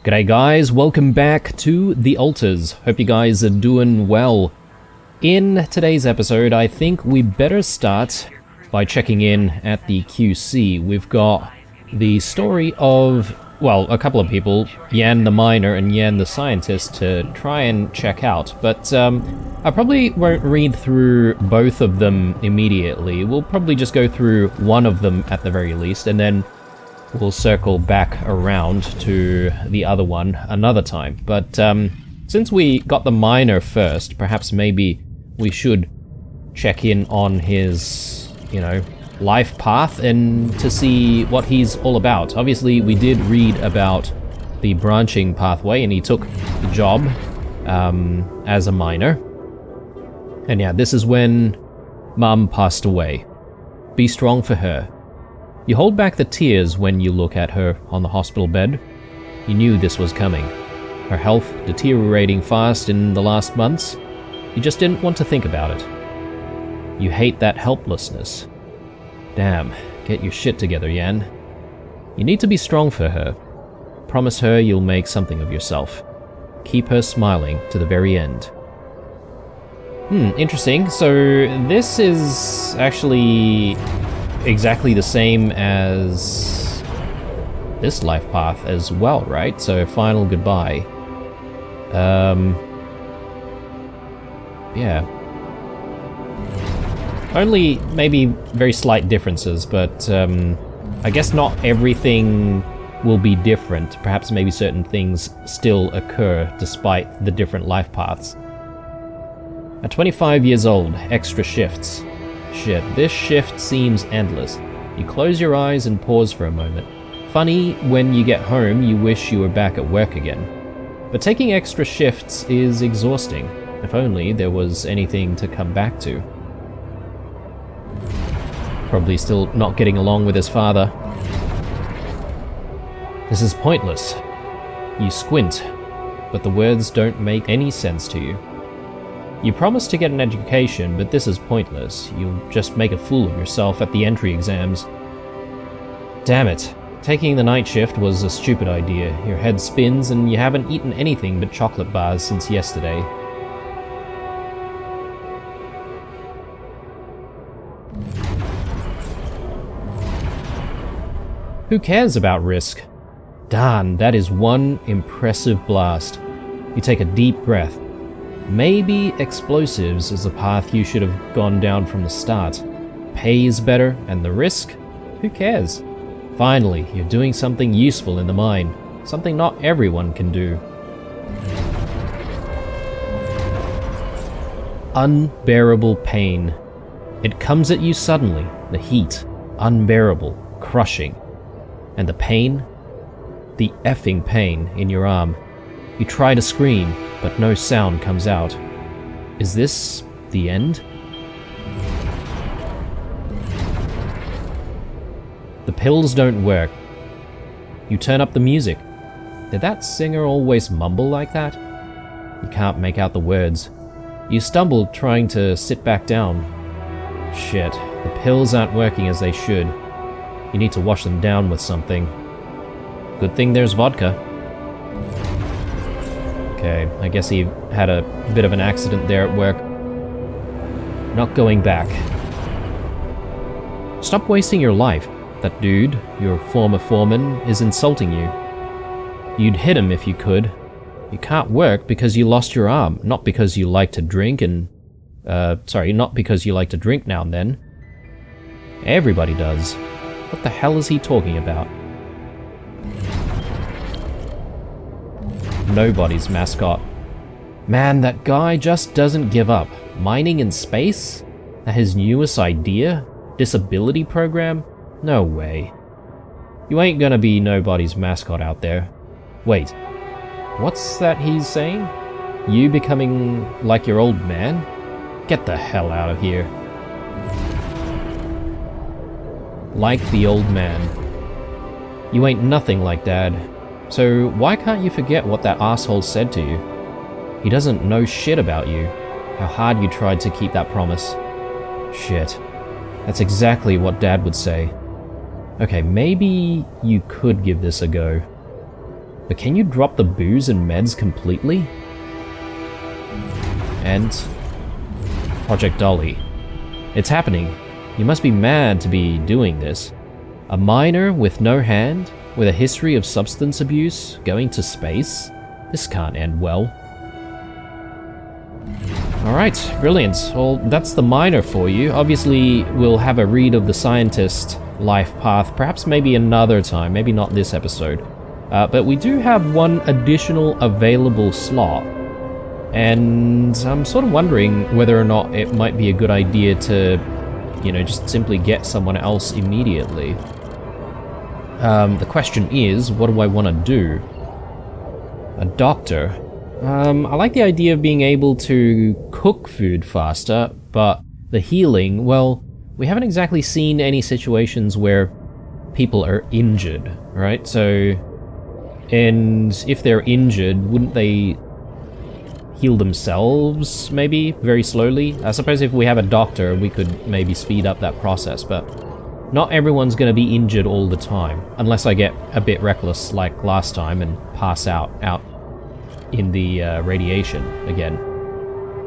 G'day guys, welcome back to The Alters. Hope you guys are doing well. In today's episode, I think we better start by checking in at the QC. We've got the story of, well, a couple of people, Yan the miner and Yan the scientist, to try and check out. But I probably won't read through both of them immediately. We'll probably just go through one of them at the very least, and then we'll circle back around to the other one another time. But since we got the miner first, perhaps maybe we should check in on his, life path and to see what he's all about. Obviously, we did read about the branching pathway and he took the job as a miner. And yeah, this is when Mum passed away. Be strong for her. You hold back the tears when you look at her on the hospital bed. You knew this was coming. Her health deteriorating fast in the last months. You just didn't want to think about it. You hate that helplessness. Damn, get your shit together, Yan. You need to be strong for her. Promise her you'll make something of yourself. Keep her smiling to the very end. Interesting. So this is actually exactly the same as this life path as well, right? So final goodbye. Yeah. Only maybe very slight differences, but I guess not everything will be different. Perhaps maybe certain things still occur despite the different life paths. At 25 years old, extra shifts. Shit, this shift seems endless. You close your eyes and pause for a moment. Funny, when you get home, you wish you were back at work again. But taking extra shifts is exhausting. If only there was anything to come back to. Probably still not getting along with his father. This is pointless. You squint, but the words don't make any sense to you. You promise to get an education, but this is pointless. You'll just make a fool of yourself at the entry exams. Damn it. Taking the night shift was a stupid idea. Your head spins and you haven't eaten anything but chocolate bars since yesterday. Who cares about risk? Darn, that is one impressive blast. You take a deep breath. Maybe explosives is a path you should have gone down from the start. Pay is better, and the risk? Who cares? Finally, you're doing something useful in the mine. Something not everyone can do. Unbearable pain. It comes at you suddenly. The heat. Unbearable. Crushing. And the pain? The effing pain in your arm. You try to scream, but no sound comes out. Is this the end? The pills don't work. You turn up the music. Did that singer always mumble like that? You can't make out the words. You stumble trying to sit back down. Shit, the pills aren't working as they should. You need to wash them down with something. Good thing there's vodka. Okay, I guess he had a bit of an accident there at work. Not going back. Stop wasting your life. That dude, your former foreman, is insulting you. You'd hit him if you could. You can't work because you lost your arm, not because you like to drink not because you like to drink now and then. Everybody does. What the hell is he talking about? Nobody's mascot. Man, that guy just doesn't give up. Mining in space? His newest idea? Disability program? No way. You ain't gonna be nobody's mascot out there. Wait, what's that he's saying? You becoming like your old man? Get the hell out of here. Like the old man. You ain't nothing like Dad. So why can't you forget what that asshole said to you? He doesn't know shit about you. How hard you tried to keep that promise. Shit. That's exactly what Dad would say. Okay, maybe you could give this a go. But can you drop the booze and meds completely? And Project Dolly. It's happening. You must be mad to be doing this. A miner with no hand, with a history of substance abuse, going to space? This can't end well. Alright, brilliant. Well, that's the miner for you. Obviously, we'll have a read of the scientist life path, perhaps maybe another time, maybe not this episode. But we do have one additional available slot. And I'm sort of wondering whether or not it might be a good idea to, you know, just simply get someone else immediately. The question is, what do I want to do? A doctor. I like the idea of being able to cook food faster, but the healing, well, we haven't exactly seen any situations where people are injured, right? So, and if they're injured, wouldn't they heal themselves, maybe, very slowly? I suppose if we have a doctor, we could maybe speed up that process, but not everyone's going to be injured all the time, unless I get a bit reckless like last time and pass out in the radiation again.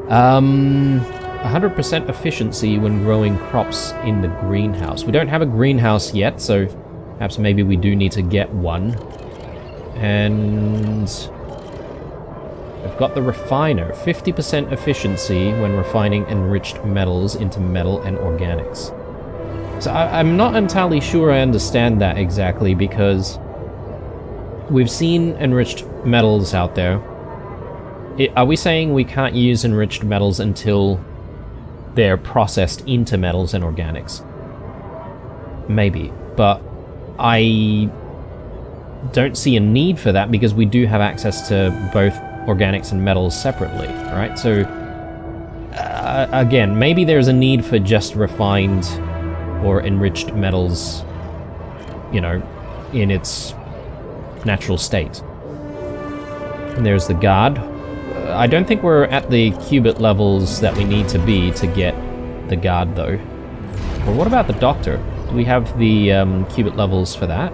100% efficiency when growing crops in the greenhouse. We don't have a greenhouse yet, so perhaps maybe we do need to get one. And we've got the refiner. 50% efficiency when refining enriched metals into metal and organics. So I'm not entirely sure I understand that exactly, because we've seen enriched metals out there. Are we saying we can't use enriched metals until they're processed into metals and organics? Maybe, but I don't see a need for that because we do have access to both organics and metals separately, right? So, again, maybe there's a need for just refined or enriched metals, you know, in its natural state. And there's the guard. I don't think we're at the qubit levels that we need to be to get the guard, though. Well, what about the doctor? Do we have the qubit levels for that?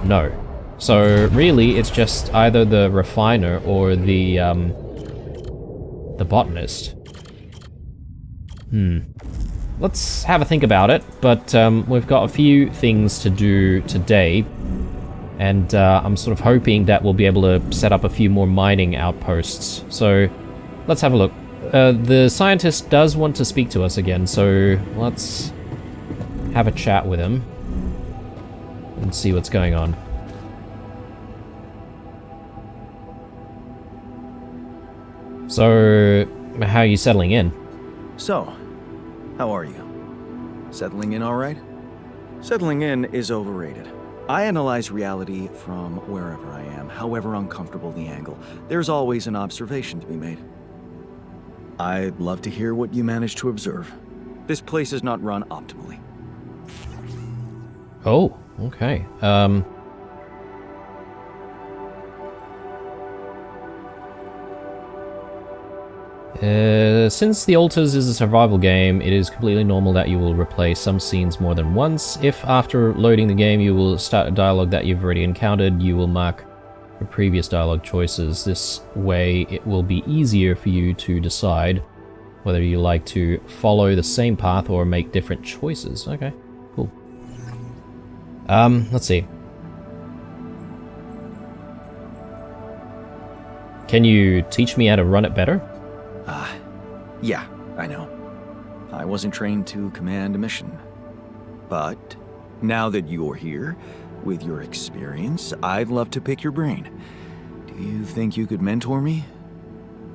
No. So really, it's just either the refiner or the botanist. Let's have a think about it, but we've got a few things to do today, and I'm sort of hoping that we'll be able to set up a few more mining outposts. So let's have a look. The scientist does want to speak to us again, so let's have a chat with him and see what's going on. So, how are you settling in? So, how are you? Settling in all right? Settling in is overrated. I analyze reality from wherever I am, however uncomfortable the angle. There's always an observation to be made. I'd love to hear what you managed to observe. This place is not run optimally. Oh, okay. Since The Alters is a survival game, it is completely normal that you will replay some scenes more than once. If after loading the game you will start a dialogue that you've already encountered, you will mark your previous dialogue choices. This way it will be easier for you to decide whether you like to follow the same path or make different choices. Okay, cool. Let's see. Can you teach me how to run it better? Yeah, I know. I wasn't trained to command a mission. But now that you're here, with your experience, I'd love to pick your brain. Do you think you could mentor me?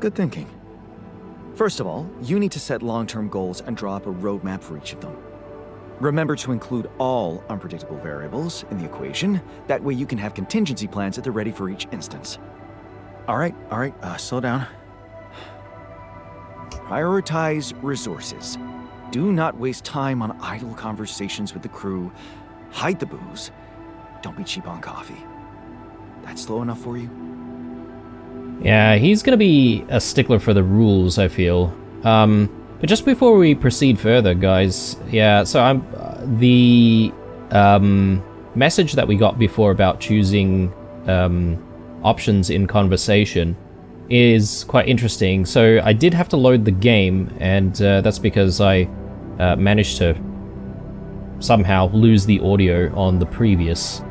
Good thinking. First of all, you need to set long-term goals and draw up a roadmap for each of them. Remember to include all unpredictable variables in the equation. That way you can have contingency plans at the ready for each instance. All right, slow down. Prioritize resources. Do not waste time on idle conversations with the crew. Hide the booze. Don't be cheap on coffee. That slow enough for you? Yeah, he's gonna be a stickler for the rules, I feel. But just before we proceed further, guys, yeah, so I'm the message that we got before about choosing options in conversation is quite interesting. So I did have to load the game, and that's because I managed to somehow lose the audio on the previous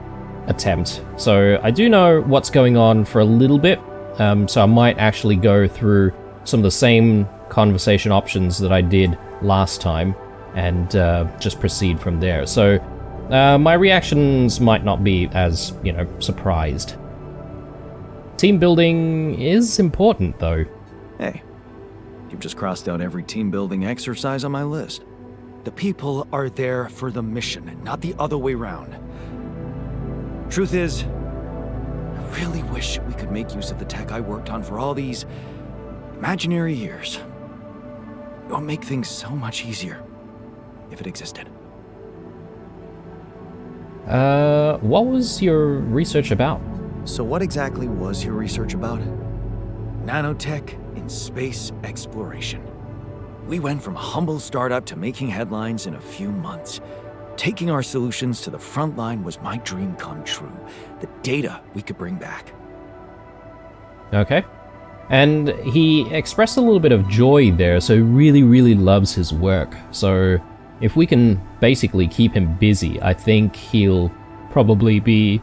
attempt. So I do know what's going on for a little bit, so I might actually go through some of the same conversation options that I did last time and just proceed from there. So my reactions might not be as, surprised. Team building is important, though. Hey, you've just crossed out every team building exercise on my list. The people are there for the mission, not the other way round. Truth is, I really wish we could make use of the tech I worked on for all these imaginary years. It would make things so much easier if it existed. What was your research about? So what exactly was your research about? Nanotech in space exploration. We went from a humble startup to making headlines in a few months. Taking our solutions to the front line was my dream come true. The data we could bring back. Okay. And he expressed a little bit of joy there, so really, really loves his work. So if we can basically keep him busy, I think he'll probably be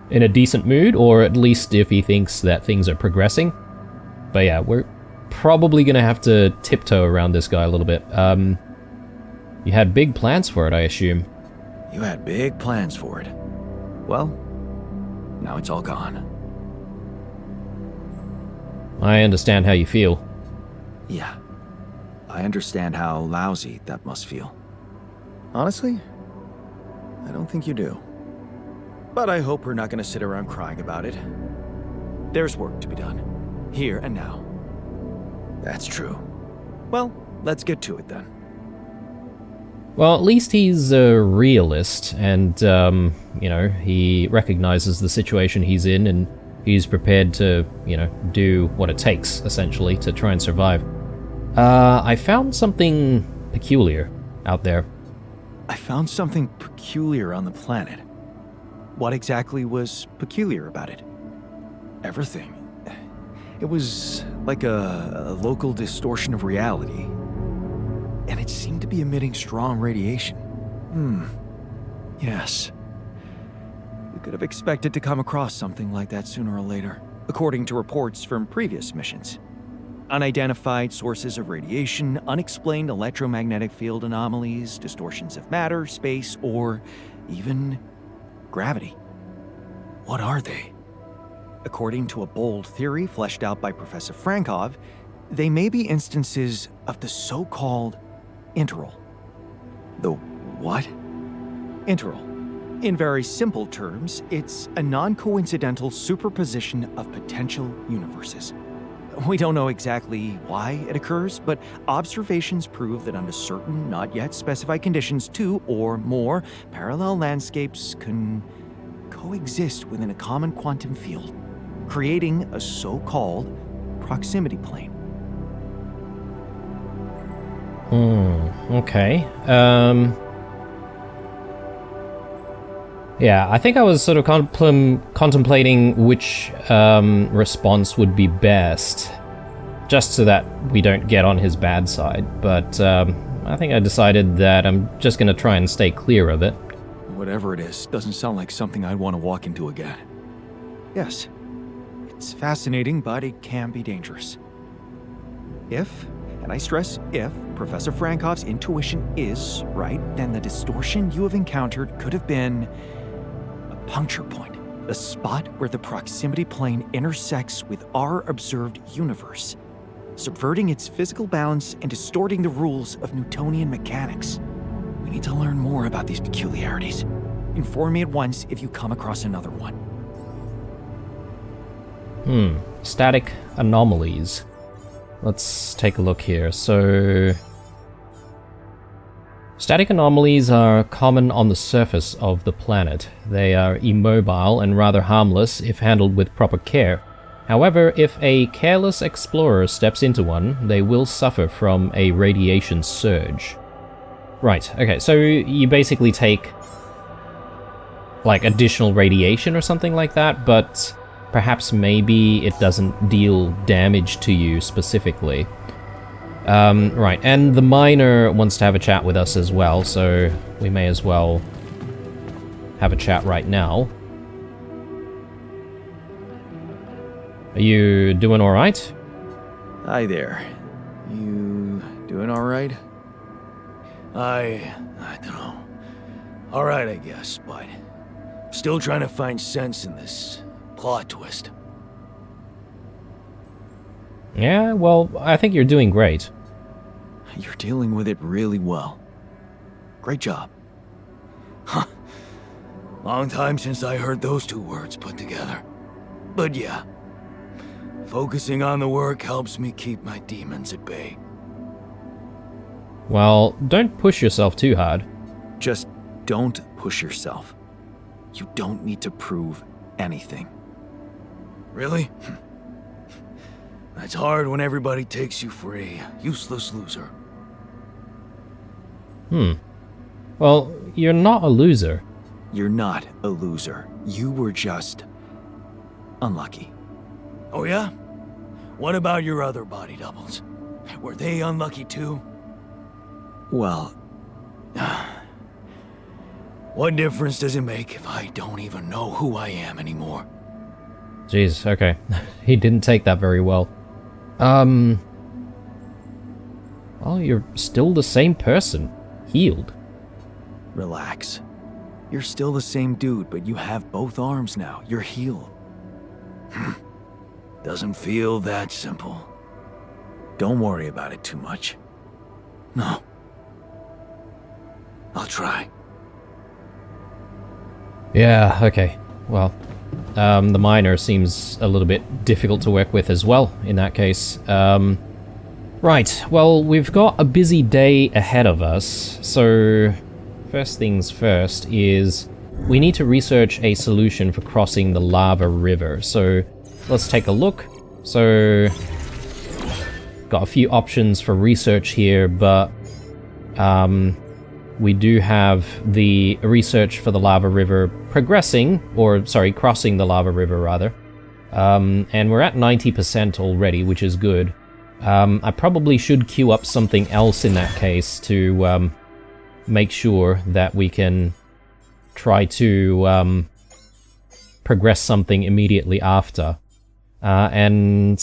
in a decent mood, or at least if he thinks that things are progressing. But yeah, we're probably gonna have to tiptoe around this guy a little bit. You had big plans for it, I assume. You had big plans for it. Well, now it's all gone. I understand how you feel. Yeah, I understand how lousy that must feel. Honestly, I don't think you do. But I hope we're not going to sit around crying about it. There's work to be done, here and now. That's true. Well, let's get to it then. Well, at least he's a realist, and, he recognizes the situation he's in, and he's prepared to, do what it takes, essentially, to try and survive. I found something peculiar out there. I found something peculiar on the planet. What exactly was peculiar about it? Everything. It was like a local distortion of reality. And it seemed to be emitting strong radiation. Yes. We could have expected to come across something like that sooner or later, according to reports from previous missions. Unidentified sources of radiation, unexplained electromagnetic field anomalies, distortions of matter, space, or even gravity. What are they? According to a bold theory fleshed out by Professor Frankov, they may be instances of the so-called interral. The what? Interral. In very simple terms, it's a non-coincidental superposition of potential universes. We don't know exactly why it occurs, but observations prove that under certain, not yet specified conditions, two or more parallel landscapes can coexist within a common quantum field, creating a so-called proximity plane. Okay. Yeah, I think I was sort of contemplating which response would be best, just so that we don't get on his bad side, but I think I decided that I'm just going to try and stay clear of it. Whatever it is, doesn't sound like something I'd want to walk into again. Yes, it's fascinating, but it can be dangerous. If, and I stress if, Professor Frankov's intuition is right, then the distortion you have encountered could have been a puncture point, the spot where the proximity plane intersects with our observed universe, subverting its physical balance and distorting the rules of Newtonian mechanics. We need to learn more about these peculiarities. Inform me at once if you come across another one. Static anomalies. Let's take a look here. So, static anomalies are common on the surface of the planet. They are immobile and rather harmless if handled with proper care. However, if a careless explorer steps into one, they will suffer from a radiation surge. Right, okay, so you basically take like additional radiation or something like that, but perhaps maybe it doesn't deal damage to you specifically. Right, and the miner wants to have a chat with us as well, so we may as well have a chat right now. Are you doing alright? Hi there. You doing alright? I don't know. Alright, I guess, but still trying to find sense in this plot twist. Yeah, well, I think you're doing great. You're dealing with it really well. Great job. Long time since I heard those two words put together. But yeah, focusing on the work helps me keep my demons at bay. Well, don't push yourself too hard. Just don't push yourself. You don't need to prove anything. Really? That's hard when everybody takes you for a useless loser. Well, you're not a loser. You're not a loser. You were just unlucky. Oh yeah? What about your other body doubles? Were they unlucky too? Well, What difference does it make if I don't even know who I am anymore? Jeez, okay. He didn't take that very well. Well, you're still the same person. Healed. relax. You're still the same dude, but you have both arms now. You're healed. Doesn't feel that simple. Don't worry about it too much. No. I'll try. Yeah, okay. Well, the miner seems a little bit difficult to work with as well, in that case. Right, well, we've got a busy day ahead of us, so first things first is we need to research a solution for crossing the lava river. So let's take a look. So got a few options for research here, but we do have the research for the lava river progressing, or sorry, crossing the lava river rather. And we're at 90% already, which is good. I probably should queue up something else in that case to make sure that we can try to progress something immediately after. And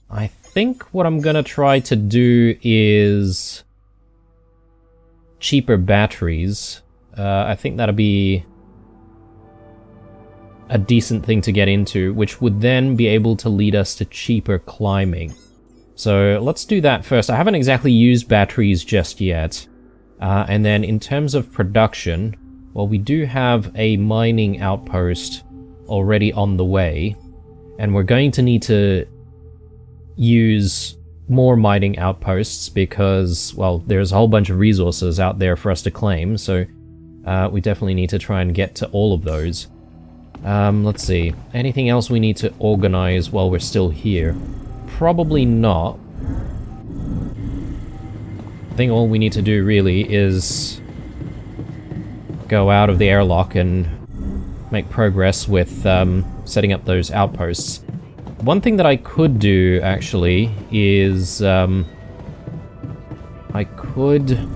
I think what I'm gonna try to do is cheaper batteries. I think that'll be a decent thing to get into, which would then be able to lead us to cheaper climbing. So let's do that first. I haven't exactly used batteries just yet. And then in terms of production, well, we do have a mining outpost already on the way, and we're going to need to use more mining outposts because, well, there's a whole bunch of resources out there for us to claim, so we definitely need to try and get to all of those. Let's see. Anything else we need to organize while we're still here? Probably not. I think all we need to do really is go out of the airlock and make progress with setting up those outposts. One thing that I could do, actually, is I could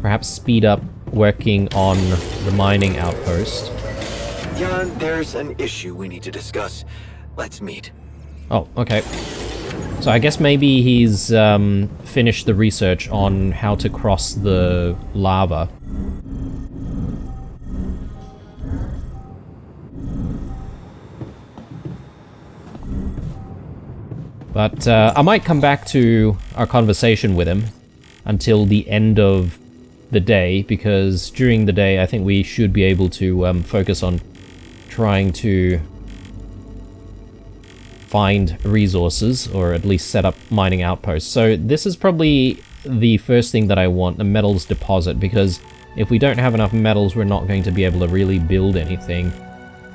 perhaps speed up working on the mining outpost. Jan, there's an issue we need to discuss. Let's meet. Oh, okay. So I guess maybe he's finished the research on how to cross the lava. But I might come back to our conversation with him until the end of the day, because during the day I think we should be able to focus on trying to find resources, or at least set up mining outposts. So this is probably the first thing that I want, the metals deposit, because if we don't have enough metals, we're not going to be able to really build anything.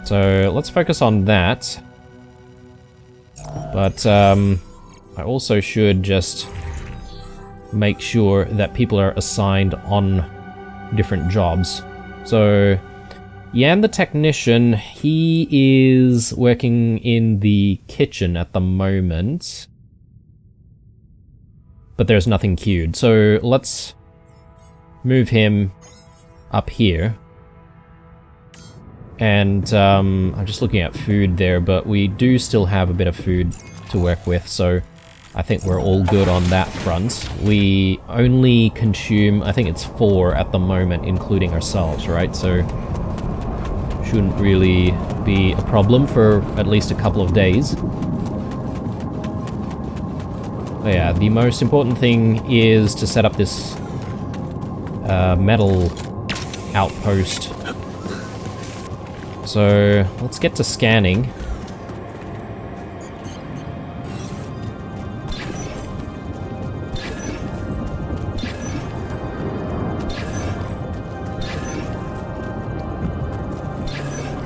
So let's focus on that. But I also should just make sure that people are assigned on different jobs. So Yan the technician, he is working in the kitchen at the moment. But there's nothing queued, so let's move him up here. And I'm just looking at food there, but we do still have a bit of food to work with, so I think we're all good on that front. We only consume, I think it's 4 at the moment, including ourselves, right? So shouldn't really be a problem for at least a couple of days. But yeah, the most important thing is to set up this metal outpost. So let's get to scanning.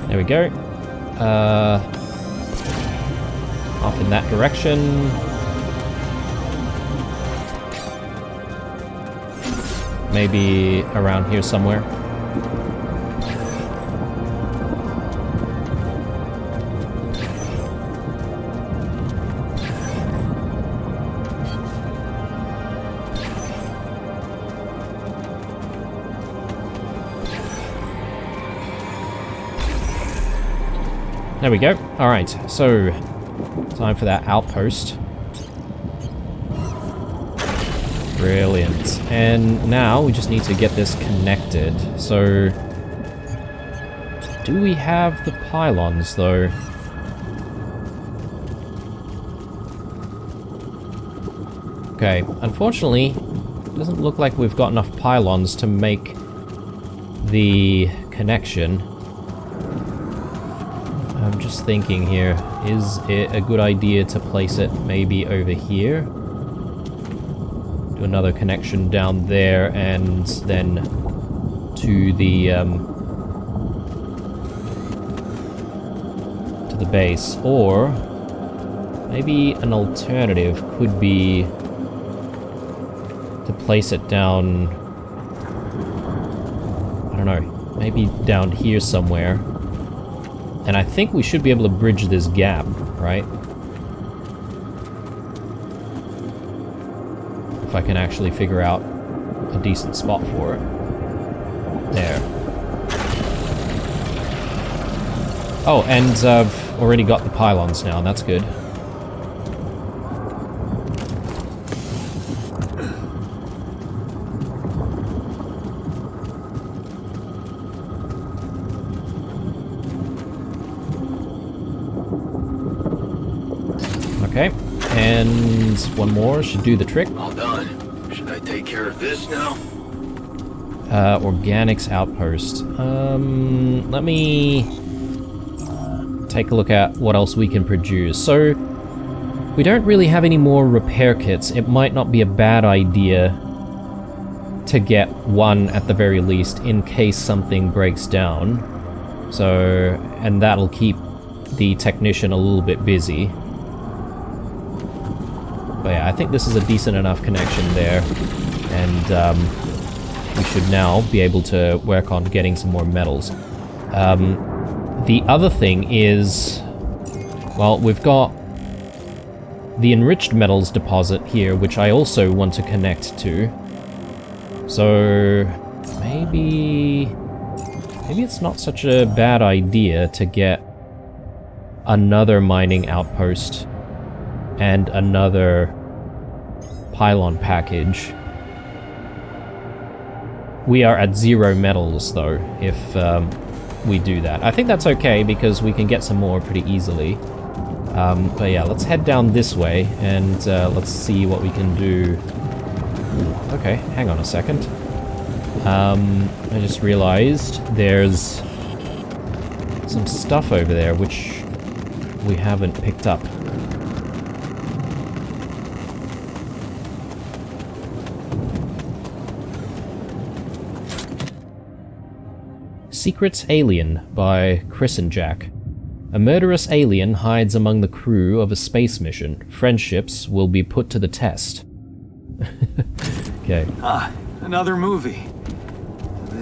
There we go. Off in that direction. Maybe around here somewhere. There we go. Alright, so time for that outpost. Brilliant. And now we just need to get this connected. So, do we have the pylons though? Okay, unfortunately, it doesn't look like we've got enough pylons to make the connection. I'm just thinking here, is it a good idea to place it maybe over here? Do another connection down there and then to the base, or maybe an alternative could be to place it down, I don't know, maybe down here somewhere. And I think we should be able to bridge this gap, right? If I can actually figure out a decent spot for it. There. Oh, and I've already got the pylons now, that's good. Okay, and one more should do the trick. All done. Should I take care of this now? Organics outpost. Let me take a look at what else we can produce. So, we don't really have any more repair kits. It might not be a bad idea to get one at the very least in case something breaks down. So, and that'll keep the technician a little bit busy. But yeah, I think this is a decent enough connection there, and we should now be able to work on getting some more metals. The other thing is, well, we've got the enriched metals deposit here, which I also want to connect to. So maybe it's not such a bad idea to get another mining outpost and another pylon package. We are at 0 metals though, if we do that. I think that's okay because we can get some more pretty easily. But yeah, let's head down this way and let's see what we can do. Ooh, okay, hang on a second. I just realized there's some stuff over there which we haven't picked up. Secret Alien by Chris and Jack. A murderous alien hides among the crew of a space mission. Friendships will be put to the test. Okay. Ah, another movie.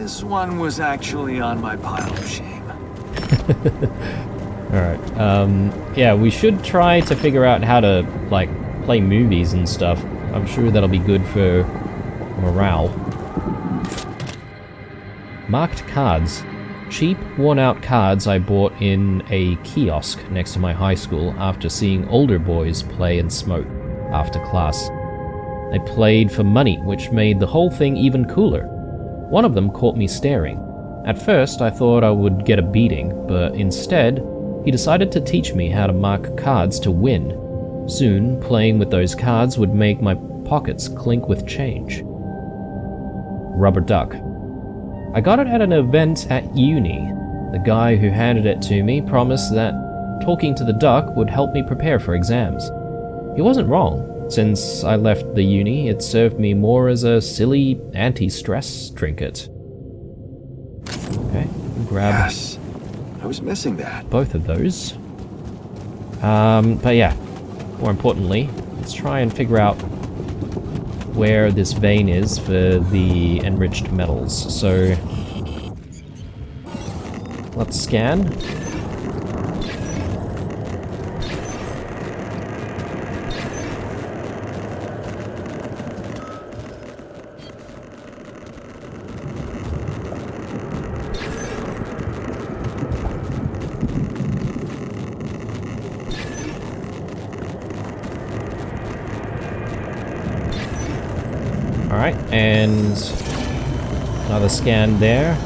This one was actually on my pile of shame. Alright, yeah, we should try to figure out how to, like, play movies and stuff. I'm sure that'll be good for morale. Marked cards. Cheap, worn-out cards I bought in a kiosk next to my high school after seeing older boys play and smoke after class. They played for money, which made the whole thing even cooler. One of them caught me staring. At first, I thought I would get a beating, but instead, he decided to teach me how to mark cards to win. Soon, playing with those cards would make my pockets clink with change. Rubber duck. I got it at an event at uni. The guy who handed it to me promised that talking to the duck would help me prepare for exams. He wasn't wrong. Since I left the uni, it served me more as a silly anti-stress trinket. Okay, grab Yes, I was missing that. both of those. But yeah, more importantly, let's try and figure out where this vein is for the enriched metals. So let's scan. Alright, and another scan there.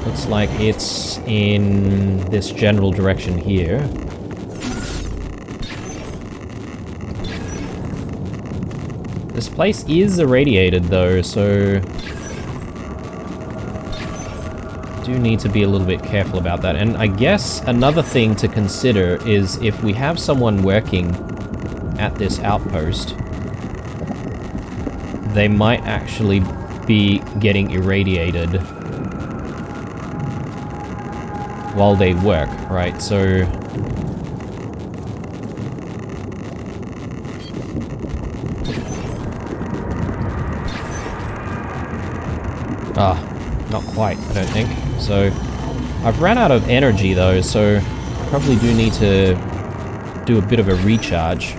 Looks like it's in this general direction here. This place is irradiated though, so do need to be a little bit careful about that. And I guess another thing to consider is if we have someone working at this outpost, they might actually be getting irradiated while they work, right? So not quite, I don't think. So I've ran out of energy though, so I probably do need to do a bit of a recharge,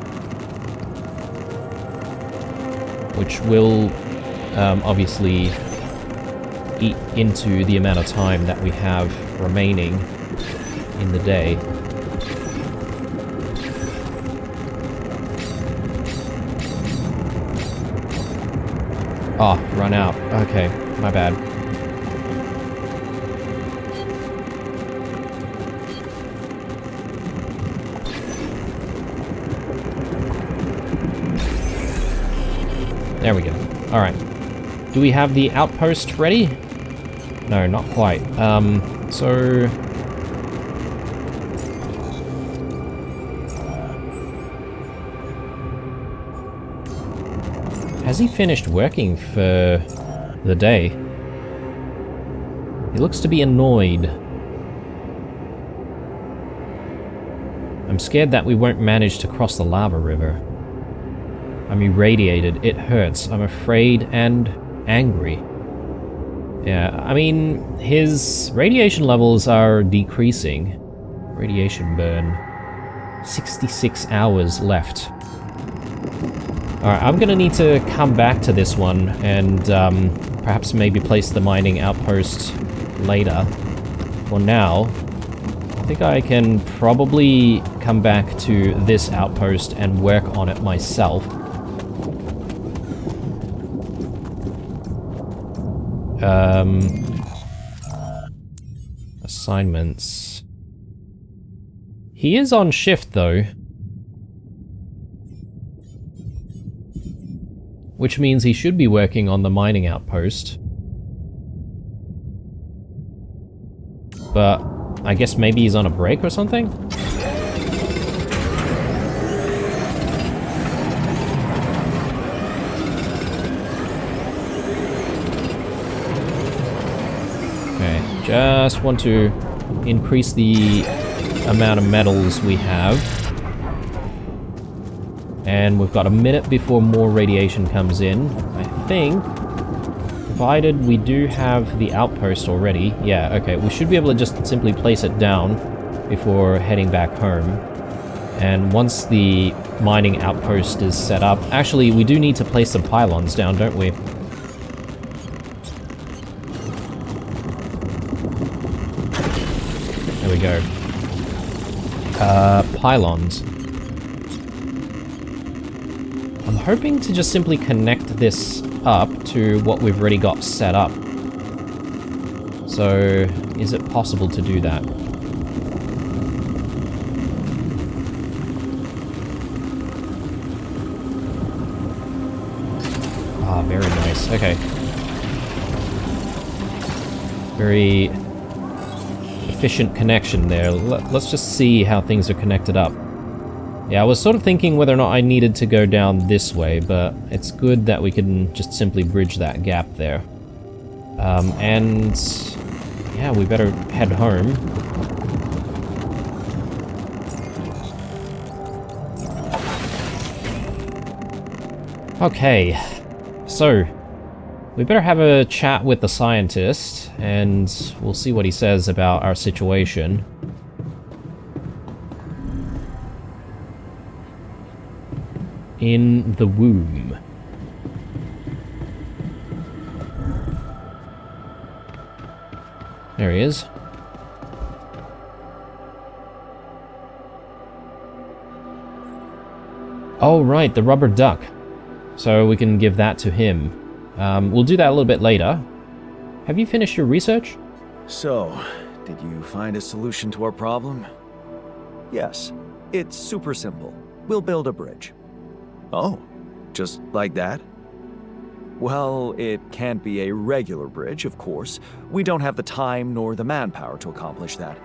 which will obviously eat into the amount of time that we have remaining in the day. Oh, run out. Okay, my bad. There we go. Alright. Do we have the outpost ready? No, not quite. So... has he finished working for the day? He looks to be annoyed. I'm scared that we won't manage to cross the lava river. I'm irradiated. It hurts. I'm afraid and angry. Yeah, I mean, his radiation levels are decreasing. Radiation burn. 66 hours left. Alright, I'm gonna need to come back to this one and perhaps maybe place the mining outpost later. For now, I think I can probably come back to this outpost and work on it myself. Assignments. He is on shift though. Which means he should be working on the mining outpost. But I guess maybe he's on a break or something? Okay, just want to increase the amount of metals we have. And we've got a minute before more radiation comes in. I think if provided we do have the outpost already. Yeah, okay, we should be able to just simply place it down before heading back home. And once the mining outpost is set up... Actually, we do need to place some pylons down, don't we? There we go. Pylons. I'm hoping to just simply connect this up to what we've already got set up. So, is it possible to do that? Ah, very nice. Okay. Very efficient connection there. Let's just see how things are connected up. Yeah, I was sort of thinking whether or not I needed to go down this way, but it's good that we can just simply bridge that gap there. And yeah, we better head home. Okay, so we better have a chat with the scientist, and we'll see what he says about our situation. In the womb. There he is. Oh, right, the rubber duck. So we can give that to him. We'll do that a little bit later. Have you finished your research? So, did you find a solution to our problem? Yes, it's super simple. We'll build a bridge. Oh, just like that? Well, it can't be a regular bridge, of course. We don't have the time nor the manpower to accomplish that.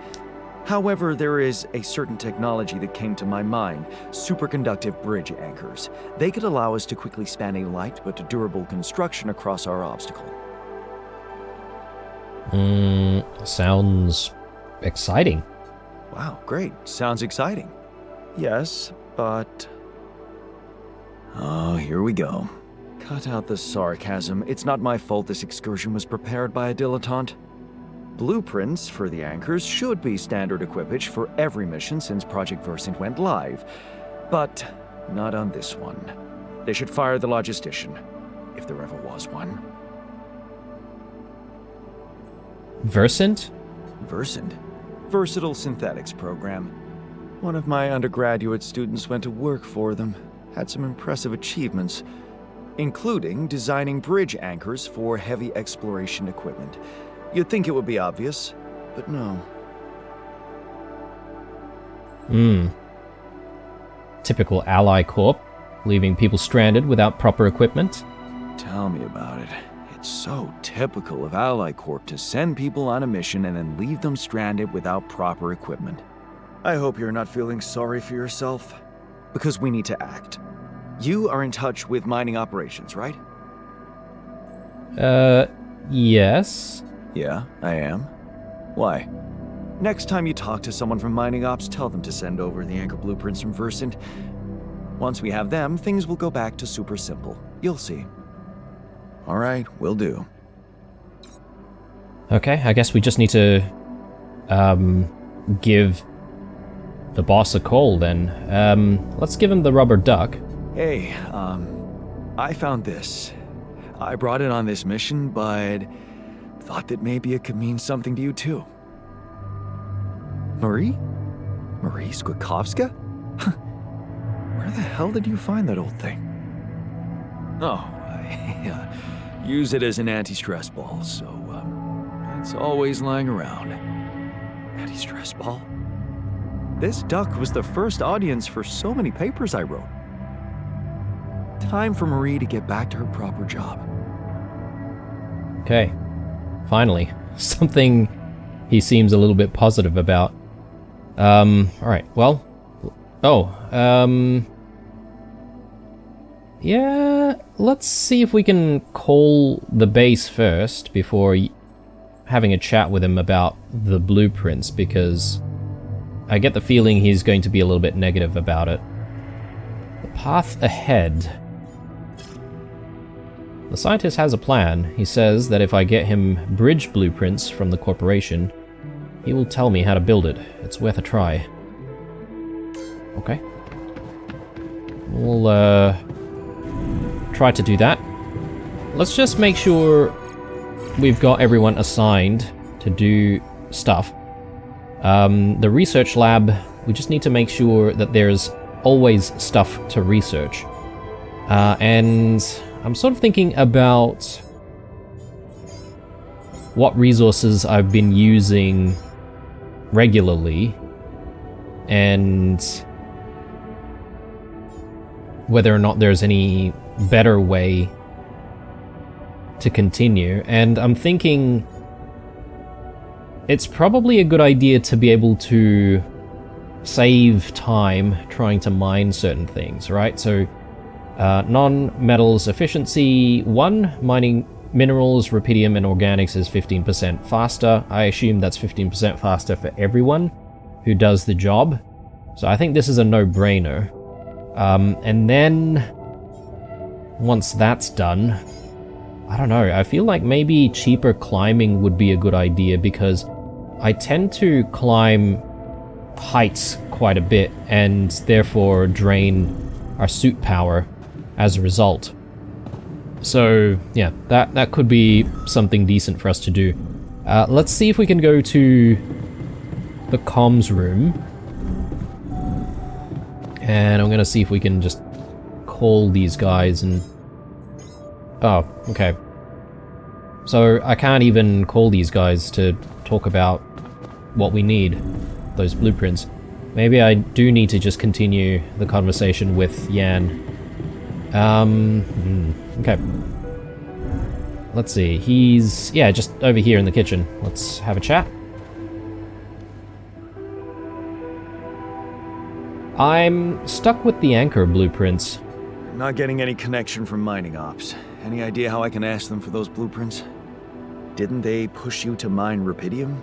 However, there is a certain technology that came to my mind, superconductive bridge anchors. They could allow us to quickly span a light but durable construction across our obstacle. Sounds exciting. Wow, great. Sounds exciting. Yes, but... Oh, here we go. Cut out the sarcasm. It's not my fault this excursion was prepared by a dilettante. Blueprints for the anchors should be standard equipage for every mission since Project Versant went live, but not on this one. They should fire the logistician, if there ever was one. Versant? Versant? Versatile Synthetics program. One of my undergraduate students went to work for them. Had some impressive achievements, including designing bridge anchors for heavy exploration equipment. You'd think it would be obvious, but no. Typical Ally Corp, leaving people stranded without proper equipment. Tell me about it. It's so typical of Ally Corp to send people on a mission and then leave them stranded without proper equipment. I hope you're not feeling sorry for yourself, because we need to act. You are in touch with mining operations, right? Yes. Yeah, I am. Why? Next time you talk to someone from mining ops, tell them to send over the anchor blueprints from Versant. Once we have them, things will go back to super simple. You'll see. All right, will do. Okay, I guess we just need to give the boss a call then. Let's give him the rubber duck. Hey, I found this. I brought it on this mission, but thought that maybe it could mean something to you too. Marie? Marie Skwakovska? Where the hell did you find that old thing? Oh, I use it as an anti-stress ball, so it's always lying around. Anti-stress ball? This duck was the first audience for so many papers I wrote. Time for Marie to get back to her proper job. Okay. Finally. Something he seems a little bit positive about. Alright, well... yeah, let's see if we can call the base first before having a chat with him about the blueprints, because I get the feeling he's going to be a little bit negative about it. The path ahead. The scientist has a plan. He says that if I get him bridge blueprints from the corporation, he will tell me how to build it. It's worth a try. Okay. We'll, try to do that. Let's just make sure we've got everyone assigned to do stuff. The research lab, we just need to make sure that there's always stuff to research. And I'm sort of thinking about what resources I've been using regularly and whether or not there's any better way to continue. And I'm thinking it's probably a good idea to be able to save time trying to mine certain things, right? So non-metals efficiency 1, mining minerals, rupidium, and organics is 15% faster. I assume that's 15% faster for everyone who does the job. So I think this is a no-brainer. And then once that's done, I don't know, I feel like maybe cheaper climbing would be a good idea because I tend to climb heights quite a bit and therefore drain our suit power as a result. So yeah, that could be something decent for us to do. Let's see if we can go to the comms room. And I'm gonna see if we can just call these guys and... Oh, okay. So I can't even call these guys to talk about what we need, those blueprints. Maybe I do need to just continue the conversation with Yan. Okay. Let's see, he's... yeah, just over here in the kitchen. Let's have a chat. I'm stuck with the anchor blueprints. Not getting any connection from mining ops. Any idea how I can ask them for those blueprints? Didn't they push you to mine rupidium?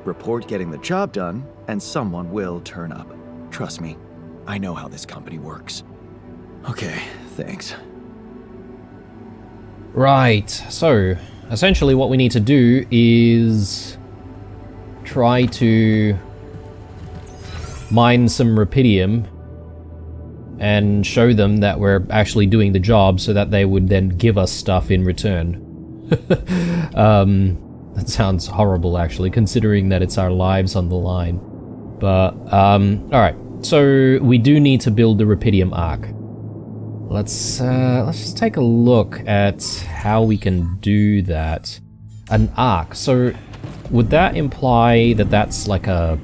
Report getting the job done, and someone will turn up. Trust me, I know how this company works. Okay, thanks. Right, so essentially what we need to do is try to mine some rupidium and show them that we're actually doing the job so that they would then give us stuff in return. That sounds horrible actually, considering that it's our lives on the line. But, alright, so we do need to build the rupidium arc. Let's just take a look at how we can do that. An arc, so would that imply that that's like a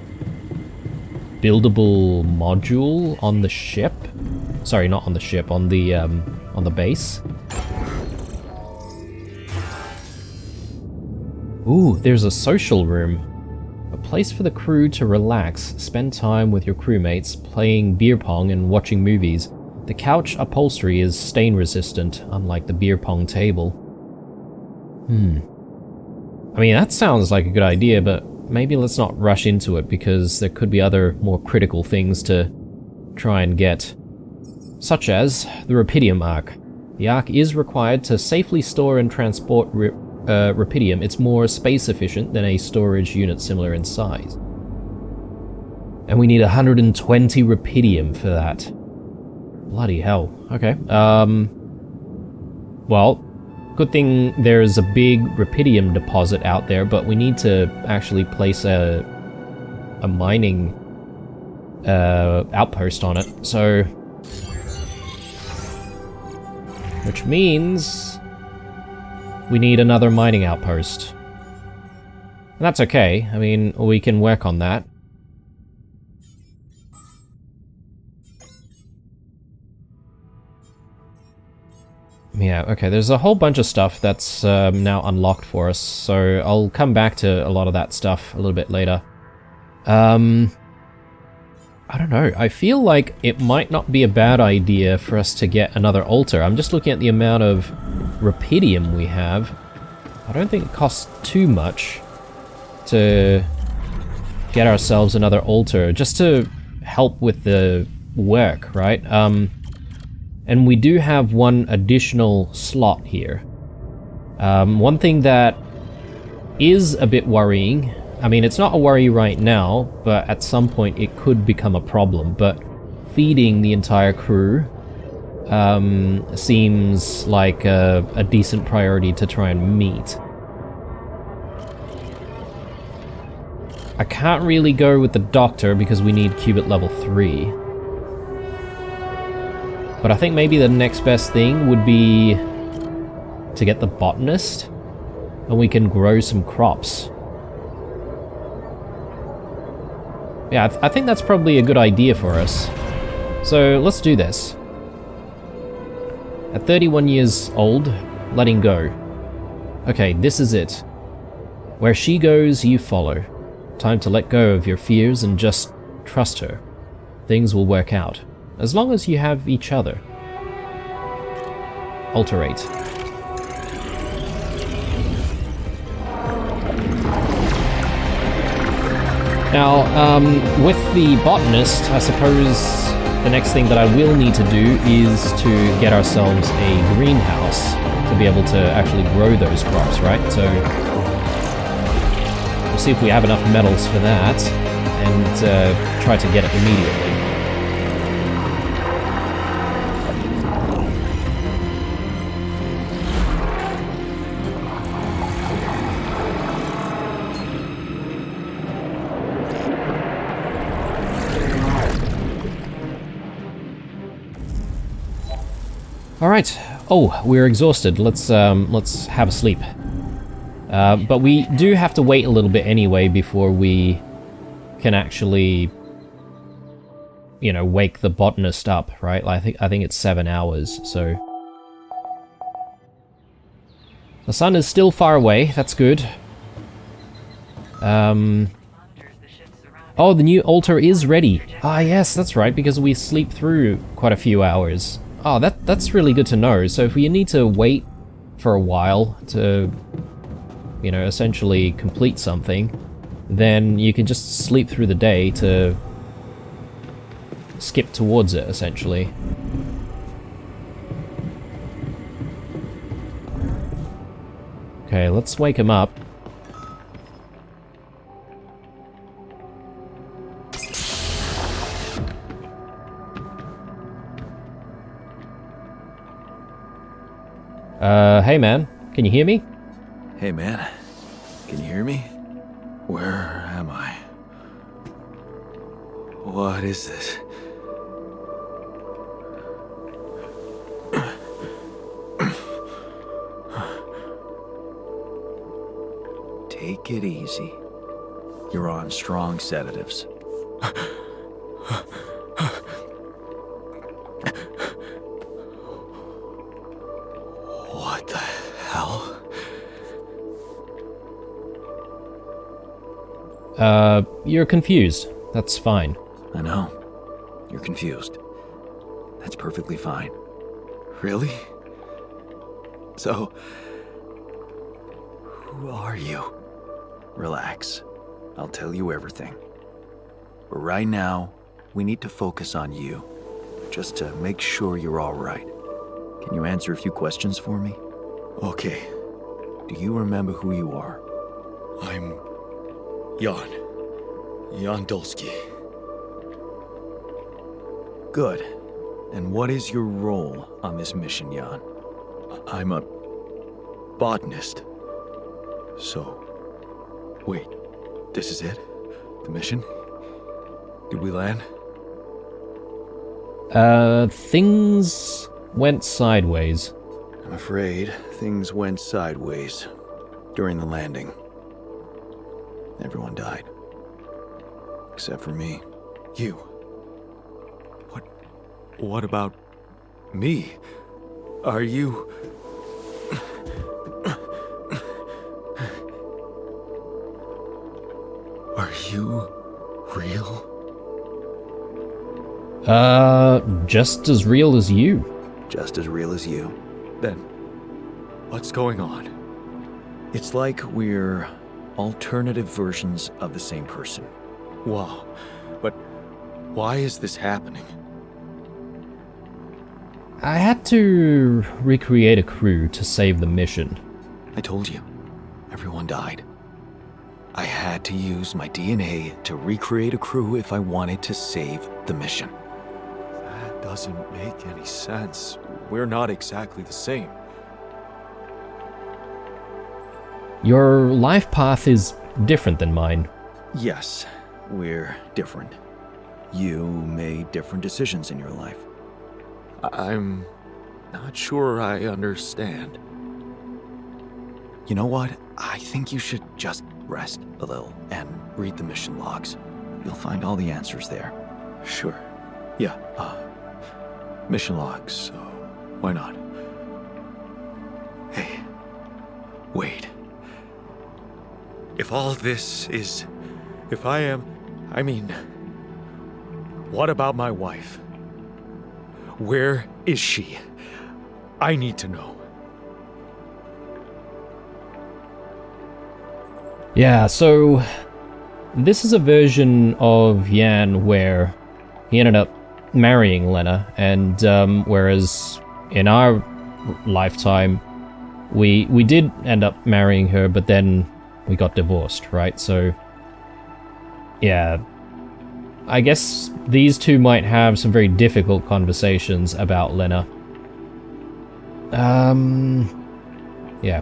buildable module on the ship? Sorry, not on the ship, on the base. Ooh, there's a social room. A place for the crew to relax, spend time with your crewmates, playing beer pong and watching movies. The couch upholstery is stain resistant, unlike the beer pong table. I mean, that sounds like a good idea, but maybe let's not rush into it because there could be other more critical things to try and get. Such as the rupidium arc. The arc is required to safely store and transport rupidium. It's more space efficient than a storage unit similar in size. And we need 120 rupidium for that. Bloody hell. Okay. Well, good thing there's a big rupidium deposit out there, but we need to actually place a mining outpost on it. So, which means we need another mining outpost. And that's okay. I mean, we can work on that. Yeah, okay, there's a whole bunch of stuff that's now unlocked for us, so I'll come back to a lot of that stuff a little bit later. I don't know, I feel like it might not be a bad idea for us to get another altar. I'm just looking at the amount of rupidium we have. I don't think it costs too much to get ourselves another altar, just to help with the work, right? And And we do have one additional slot here. One thing that is a bit worrying, I mean, it's not a worry right now, but at some point it could become a problem, but feeding the entire crew seems like a decent priority to try and meet. I can't really go with the doctor because we need Cubit level 3. But I think maybe the next best thing would be to get the botanist, and we can grow some crops. Yeah, I think that's probably a good idea for us. So let's do this. At 31 years old, letting go. Okay, this is it. Where she goes, you follow. Time to let go of your fears and just trust her. Things will work out, as long as you have each other. Alterate. Now, with the botanist, I suppose the next thing that I will need to do is to get ourselves a greenhouse to be able to actually grow those crops, right? So we'll see if we have enough metals for that and try to get it immediately. Alright. Oh, we're exhausted. Let's have a sleep. But we do have to wait a little bit anyway before we can actually, you know, wake the botanist up, right? I think it's 7 hours, so... The sun is still far away, that's good. Oh, the new altar is ready. Ah, yes, that's right, because we sleep through quite a few hours. Oh, that's really good to know. So if we need to wait for a while to, you know, essentially complete something, then you can just sleep through the day to skip towards it, essentially. Okay, let's wake him up. Hey man, can you hear me? Hey man, can you hear me? Where am I? What is this? Take it easy. You're on strong sedatives. What the hell? You're confused. That's fine. I know. You're confused. That's perfectly fine. Really? So, who are you? Relax. I'll tell you everything. But right now, we need to focus on you. Just to make sure you're all right. Can you answer a few questions for me? Okay. Do you remember who you are? I'm... Jan Dulski. Good. And what is your role on this mission, Jan? I'm a... botanist. So... Wait, this is it? The mission? Did we land? Things went sideways. I'm afraid things went sideways during the landing. Everyone died. Except for me. You. What about... me? Are you... Are you real? Just as real as you. Just as real as you. Then, what's going on? It's like we're alternative versions of the same person. Wow. But why is this happening? I had to recreate a crew to save the mission. I told you, everyone died. I had to use my DNA to recreate a crew if I wanted to save the mission. That doesn't make any sense. We're not exactly the same. Your life path is different than mine. Yes, we're different. You made different decisions in your life. I'm not sure I understand. You know what? I think you should just rest a little and read the mission logs. You'll find all the answers there. Sure. Yeah, mission logs, why not? Hey, wait. If all this is... what about my wife? Where is she? I need to know. Yeah, so this is a version of Yan where he ended up marrying Lena, and whereas in our lifetime, we did end up marrying her, but then we got divorced, right? So, yeah, I guess these two might have some very difficult conversations about Lena. Yeah.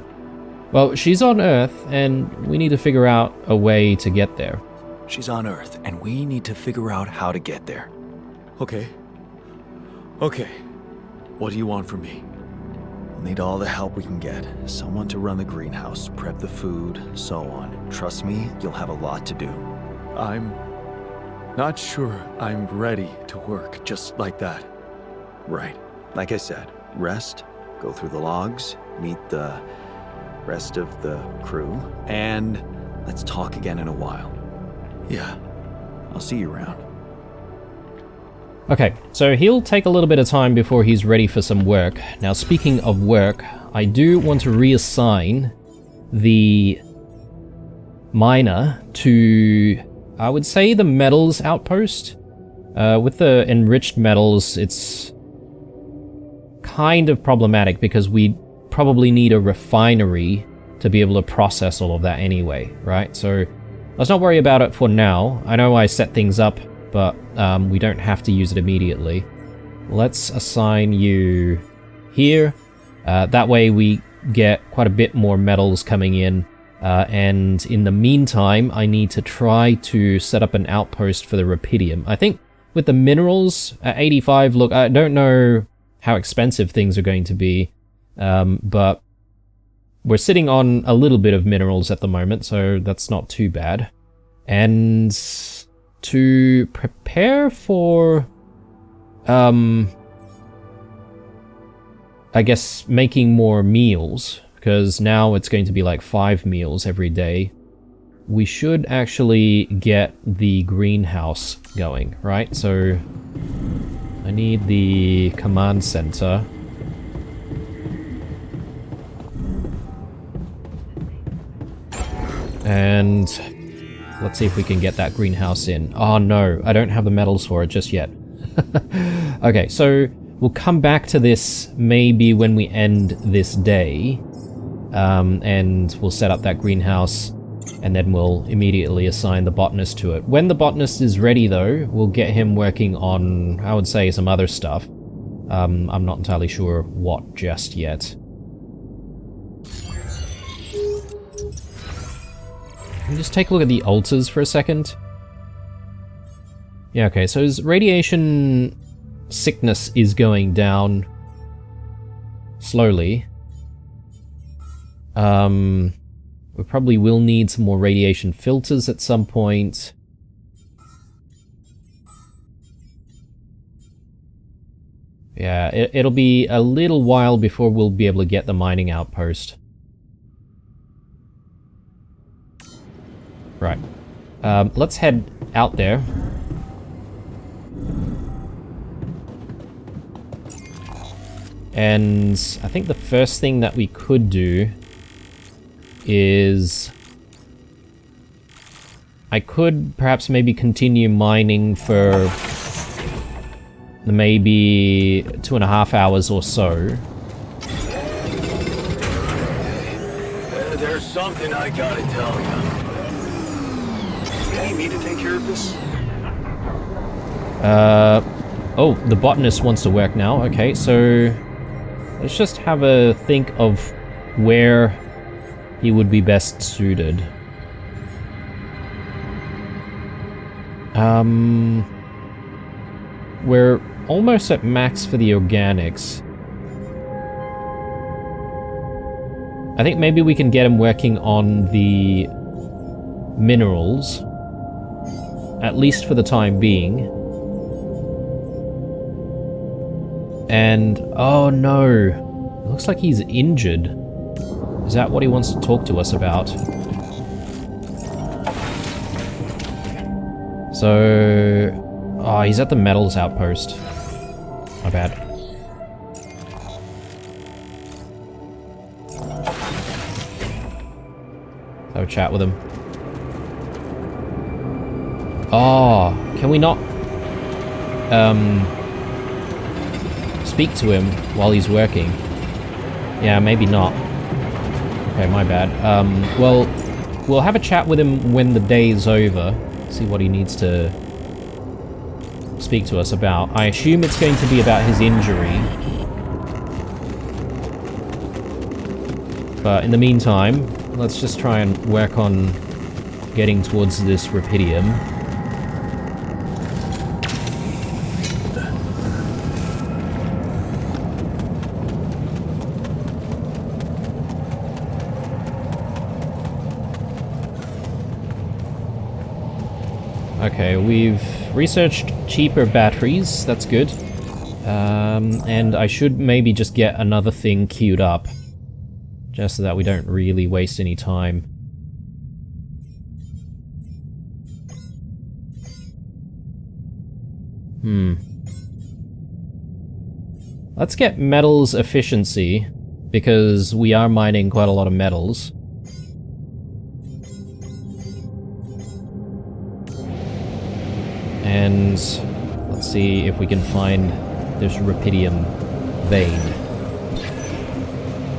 Well, she's on Earth, and we need to figure out a way to get there. She's on Earth, and we need to figure out how to get there. Okay. What do you want from me? We'll need all the help we can get. Someone to run the greenhouse, prep the food, so on. Trust me, you'll have a lot to do. I'm not sure I'm ready to work just like that. Right. Like I said, rest, go through the logs, meet the rest of the crew, and let's talk again in a while. Yeah. I'll see you around. Okay, so he'll take a little bit of time before he's ready for some work. Now, speaking of work, I do want to reassign the miner to, I would say, the metals outpost. With the enriched metals, it's kind of problematic because we probably need a refinery to be able to process all of that anyway, right? So let's not worry about it for now. I know I set things up, but we don't have to use it immediately. Let's assign you here. That way we get quite a bit more metals coming in. And in the meantime, I need to try to set up an outpost for the Rapidium. I think with the minerals at 85, look, I don't know how expensive things are going to be, but we're sitting on a little bit of minerals at the moment, so that's not too bad. And to prepare for, I guess, making more meals, because now it's going to be like 5 meals every day, we should actually get the greenhouse going, right? So I need the command center. And let's see if we can get that greenhouse in. Oh no, I don't have the metals for it just yet. Okay, so we'll come back to this maybe when we end this day. And we'll set up that greenhouse, and then we'll immediately assign the botanist to it. When the botanist is ready though, we'll get him working on, I would say, some other stuff. I'm not entirely sure what just yet. Can we just take a look at the altars for a second? Yeah, okay, so his radiation sickness is going down slowly. We probably will need some more radiation filters at some point. Yeah, it'll be a little while before we'll be able to get the mining outpost. Right. Let's head out there. And I think the first thing that we could do is I could perhaps maybe continue mining for maybe 2.5 hours or so. There's something I gotta tell you. You need me to take care of this? Oh, the botanist wants to work now. Okay, so let's just have a think of where he would be best suited. We're almost at max for the organics. I think maybe we can get him working on the minerals, at least for the time being. And, oh no, it looks like he's injured. Is that what he wants to talk to us about? So, oh, he's at the metals outpost. My bad. Have a chat with him. Oh, can we not speak to him while he's working? Yeah, maybe not. Okay, my bad. Well, we'll have a chat with him when the day is over. See what he needs to speak to us about. I assume it's going to be about his injury. But in the meantime, let's just try and work on getting towards this Rupidium. Okay, we've researched cheaper batteries, that's good. And I should maybe just get another thing queued up, just so that we don't really waste any time. Let's get metals efficiency, because we are mining quite a lot of metals. And let's see if we can find this Rupidium vein.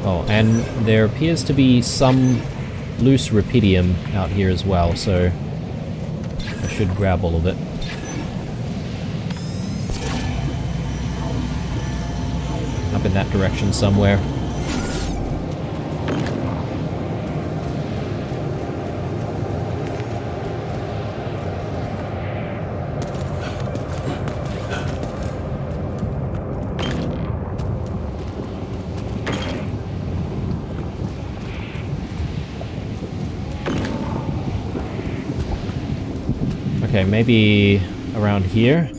Oh, and there appears to be some loose Rupidium out here as well, so I should grab all of it. Up in that direction somewhere. Okay, maybe around here.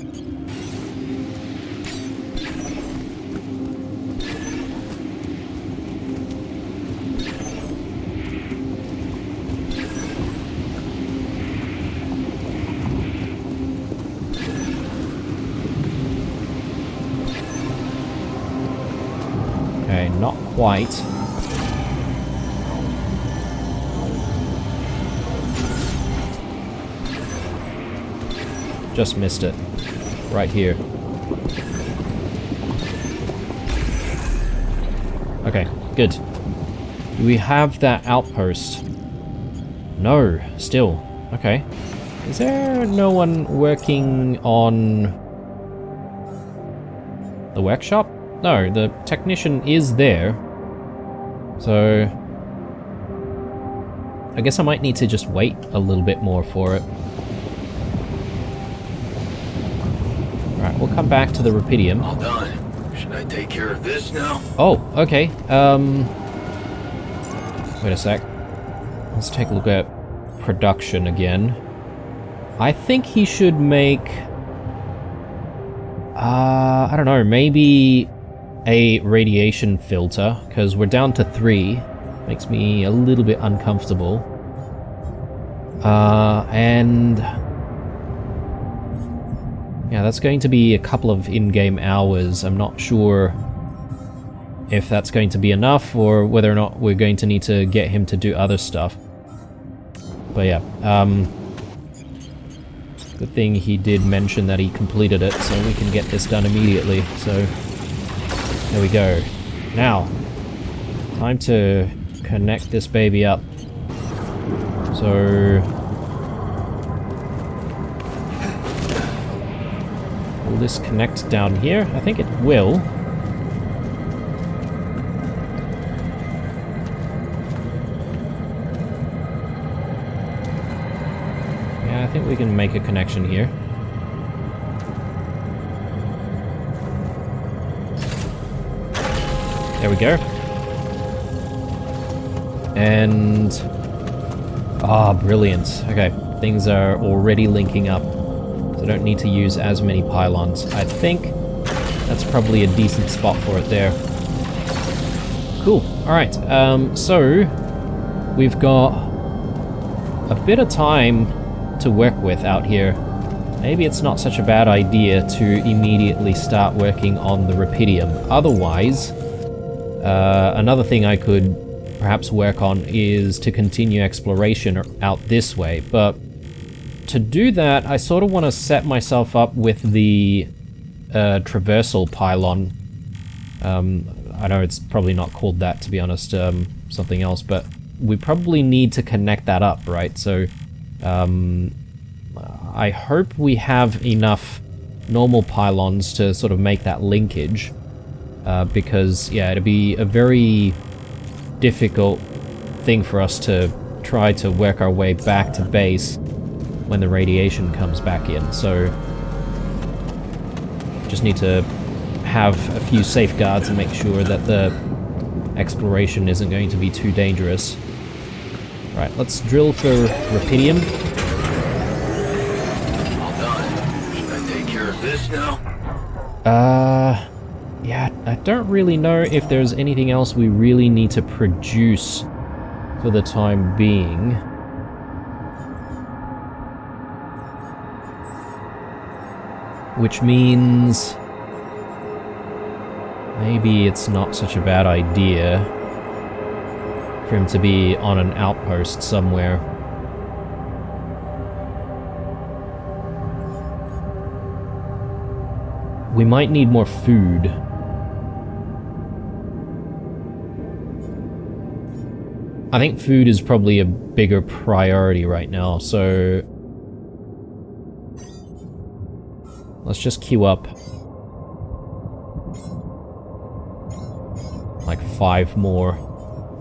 Okay, not quite. Just missed it. Right here. Okay, good. Do we have that outpost? No, still. Okay. Is there no one working on the workshop? No, the technician is there. So I guess I might need to just wait a little bit more for it. Alright, we'll come back to the Rupidium. All done. Should I take care of this now? Oh, okay. Wait a sec. Let's take a look at production again. I think he should make... I don't know, maybe a radiation filter, because we're down to 3. Makes me a little bit uncomfortable. And... yeah, that's going to be a couple of in-game hours. I'm not sure if that's going to be enough, or whether or not we're going to need to get him to do other stuff. But yeah, Good thing he did mention that he completed it, so we can get this done immediately. So, there we go. Now, time to connect this baby up. So, will this connect down here? I think it will. Yeah, I think we can make a connection here. There we go. And... ah, brilliant. Okay, things are already linking up. So I don't need to use as many pylons. I think that's probably a decent spot for it there. Cool. Alright, so we've got a bit of time to work with out here. Maybe it's not such a bad idea to immediately start working on the Rapidium. Otherwise, another thing I could perhaps work on is to continue exploration out this way, but to do that, I sort of want to set myself up with the traversal pylon. I know it's probably not called that, to be honest, something else, but we probably need to connect that up, right? So, I hope we have enough normal pylons to sort of make that linkage, because, yeah, it'd be a very difficult thing for us to try to work our way back to base when the radiation comes back in. So just need to have a few safeguards and make sure that the exploration isn't going to be too dangerous. Right, let's drill for Rapidium. All done. Should I take care of this now? Yeah, I don't really know if there's anything else we really need to produce for the time being. Which means maybe it's not such a bad idea for him to be on an outpost somewhere. We might need more food. I think food is probably a bigger priority right now, so let's just queue up like 5 more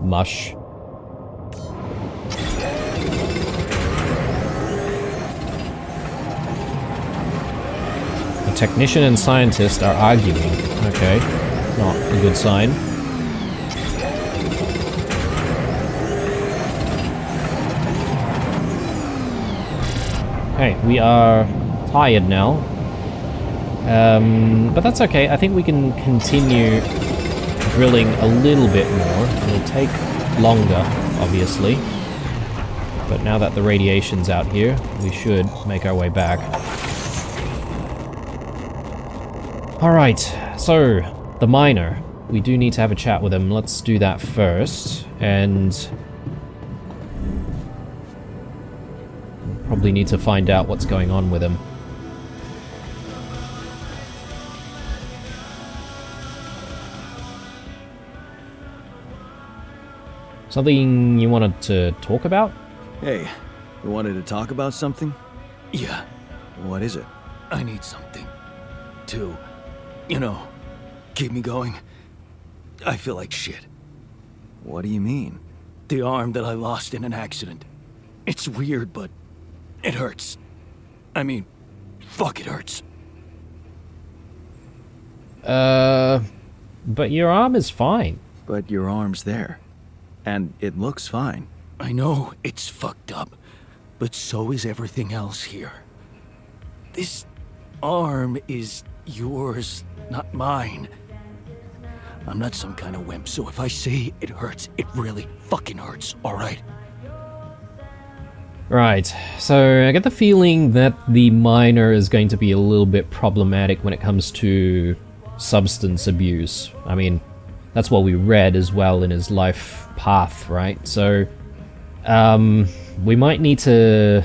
mush. The technician and scientist are arguing. Okay, not a good sign. Okay, we are tired now. But that's okay. I think we can continue drilling a little bit more. It'll take longer, obviously. But now that the radiation's out here, we should make our way back. Alright, so, the miner. We do need to have a chat with him. Let's do that first. And probably need to find out what's going on with him. Something you wanted to talk about? Hey, you wanted to talk about something? Yeah, What is it? I need something to, keep me going. I feel like shit. What do you mean? The arm that I lost in an accident. It's weird, but it hurts. I mean, fuck, it hurts. But your arm is fine. But your arm's there. And it looks fine. I know it's fucked up, but so is everything else here. This arm is yours, not mine. I'm not some kind of wimp, so if I say it hurts, it really fucking hurts, alright? Right, so I get the feeling that the miner is going to be a little bit problematic when it comes to substance abuse. I mean, that's what we read as well in his life path, right? So, we might need to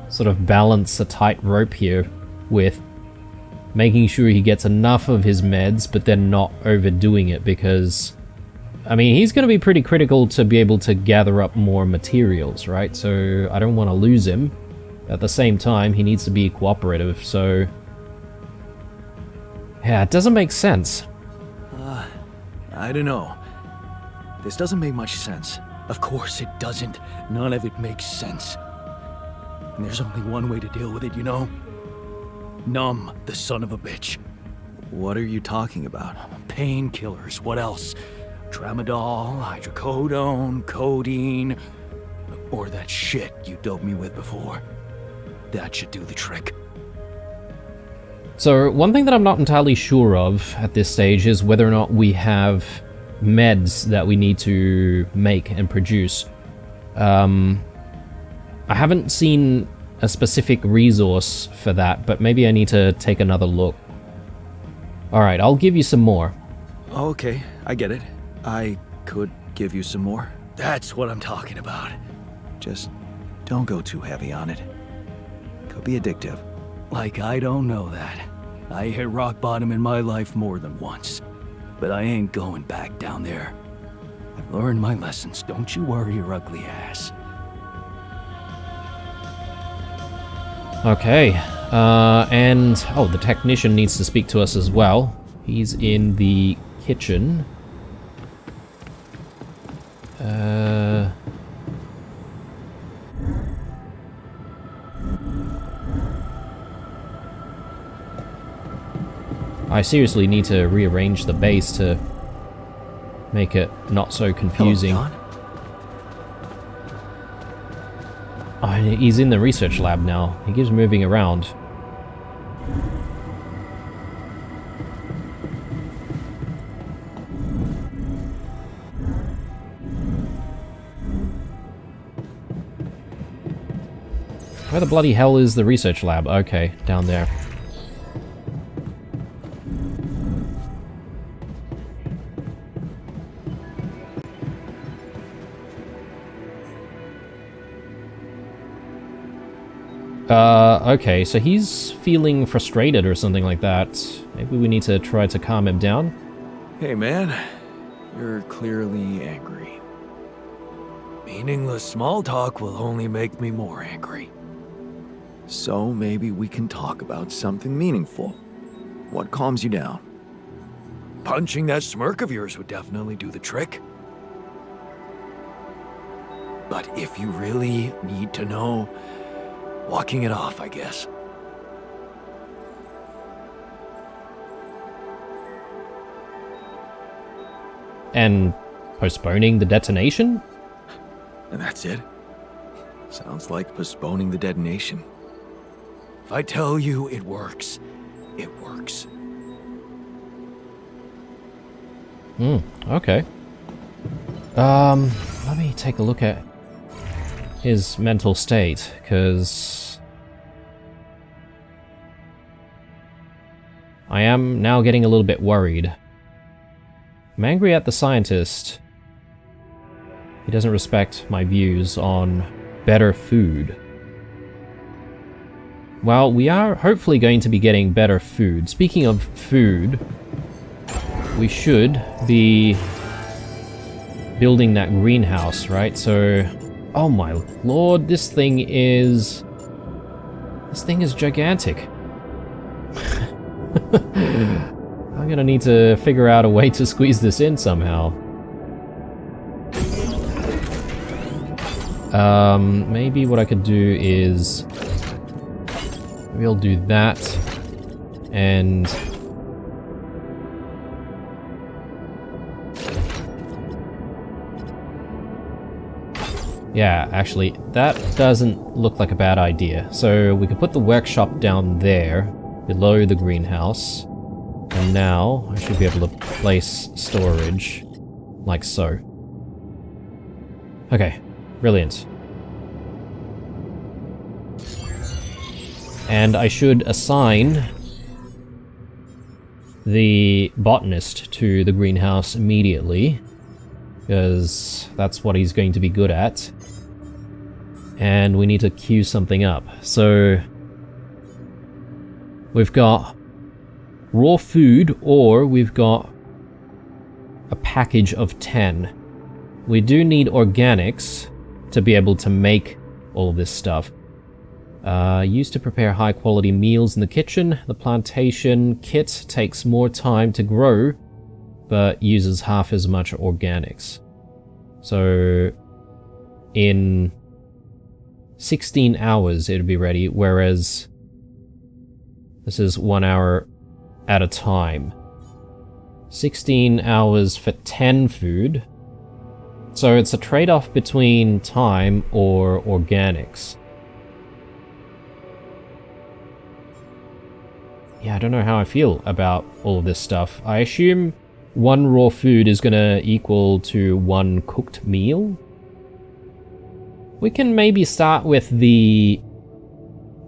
sort of balance a tight rope here with making sure he gets enough of his meds, but then not overdoing it, because, I mean, he's going to be pretty critical to be able to gather up more materials, right? So I don't want to lose him. At the same time, he needs to be cooperative, so... yeah, it doesn't make sense. I don't know. This doesn't make much sense. Of course it doesn't. None of it makes sense. And there's only one way to deal with it, you know? Numb the son of a bitch. What are you talking about? Painkillers, what else? Tramadol, hydrocodone, codeine, or that shit you doped me with before. That should do the trick. So, one thing that I'm not entirely sure of at this stage is whether or not we have meds that we need to make and produce. I haven't seen a specific resource for that, but maybe I need to take another look. Alright, I'll give you some more. Okay, I get it. I could give you some more. That's what I'm talking about. Just don't go too heavy on it. Could be addictive. Like I don't know that. I hit rock bottom in my life more than once. But I ain't going back down there. I've learned my lessons, don't you worry your ugly ass. Okay, and... oh, the technician needs to speak to us as well. He's in the kitchen. I seriously need to rearrange the base to make it not so confusing. Hello, Don? Oh, he's in the research lab now. He keeps moving around. Where the bloody hell is the research lab? Okay, down there. Okay, so he's feeling frustrated or something like that. Maybe we need to try to calm him down. Hey man, you're clearly angry. Meaningless small talk will only make me more angry. So maybe we can talk about something meaningful. What calms you down? Punching that smirk of yours would definitely do the trick. But if you really need to know, walking it off, I guess. And postponing the detonation? And that's it? Sounds like postponing the detonation. If I tell you it works, it works. Okay. Let me take a look at his mental state, because I am now getting a little bit worried. I'm angry at the scientist. He doesn't respect my views on better food. Well, we are hopefully going to be getting better food. Speaking of food, we should be building that greenhouse, right? So, oh my lord, this thing is gigantic. I'm gonna need to figure out a way to squeeze this in somehow. Maybe what I could do is... we'll do that, and... yeah, actually, that doesn't look like a bad idea. So we could put the workshop down there, below the greenhouse. And now, I should be able to place storage, like so. Okay, brilliant. And I should assign the botanist to the greenhouse immediately, because that's what he's going to be good at. and we need to queue something up. So we've got raw food, or we've got a package of 10. We do need organics to be able to make all of this stuff. Used to prepare high quality meals in the kitchen. The plantation kit takes more time to grow, but uses half as much organics. So in 16 hours it'll be ready, whereas this is 1 hour at a time. 16 hours for 10 food. So it's a trade-off between time or organics. Yeah, I don't know how I feel about all of this stuff. I assume 1 raw food is gonna equal to 1 cooked meal. We can maybe start with the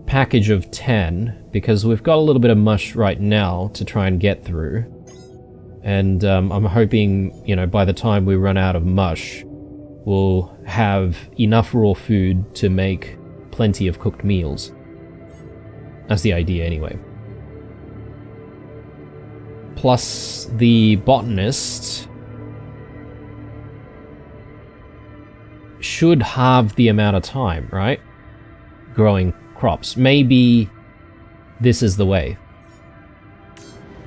package of 10, because we've got a little bit of mush right now to try and get through. And I'm hoping, you know, by the time we run out of mush, we'll have enough raw food to make plenty of cooked meals. That's the idea anyway. Plus the botanist should halve the amount of time, right? Growing crops. Maybe this is the way.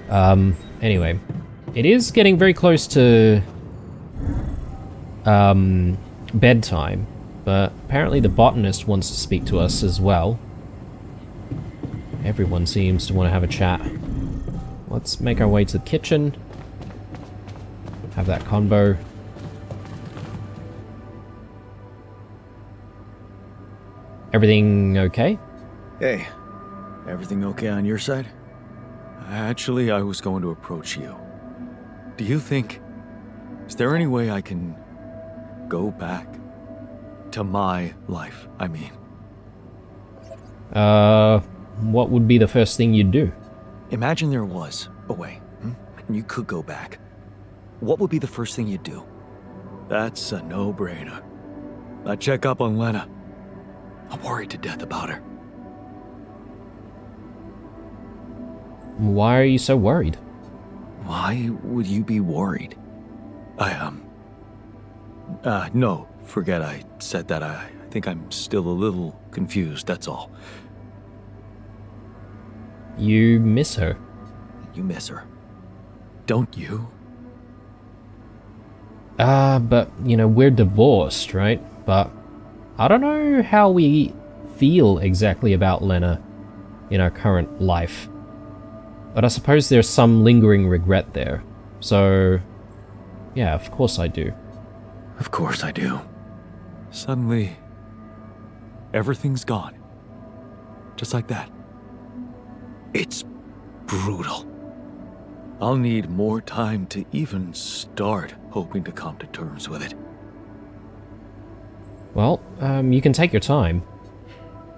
Anyway, it is getting very close to bedtime, but apparently the botanist wants to speak to us as well. Everyone seems to want to have a chat. Let's make our way to the kitchen. Have that convo. Everything okay? Hey, everything okay on your side? Actually, I was going to approach you. Do you think... Is there any way I can go back to my life, I mean? What would be the first thing you'd do? Imagine there was a way, and you could go back. What would be the first thing you'd do? That's a no-brainer. I'd check up on Lena. I'm worried to death about her. Why are you so worried? Why would you be worried? No, forget I said that. I think I'm still a little confused, that's all. You miss her. You miss her. Don't you? But, you know, we're divorced, right? But I don't know how we feel exactly about Lena in our current life. But I suppose there's some lingering regret there. So, yeah, of course I do. Of course I do. Suddenly, everything's gone. Just like that. It's brutal. I'll need more time to even start hoping to come to terms with it. Well, you can take your time.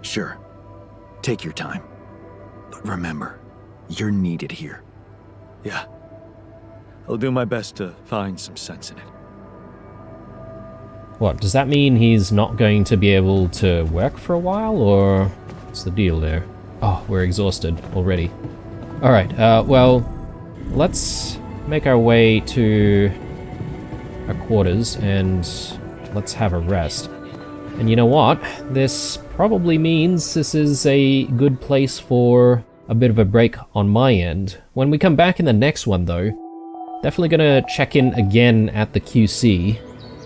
Sure. Take your time. But remember, you're needed here. Yeah. I'll do my best to find some sense in it. What, does that mean he's not going to be able to work for a while, or what's the deal there? Oh, we're exhausted already. Alright, well, let's make our way to our quarters and let's have a rest. And you know what? This probably means this is a good place for a bit of a break on my end. When we come back in the next one, though, definitely gonna check in again at the QC,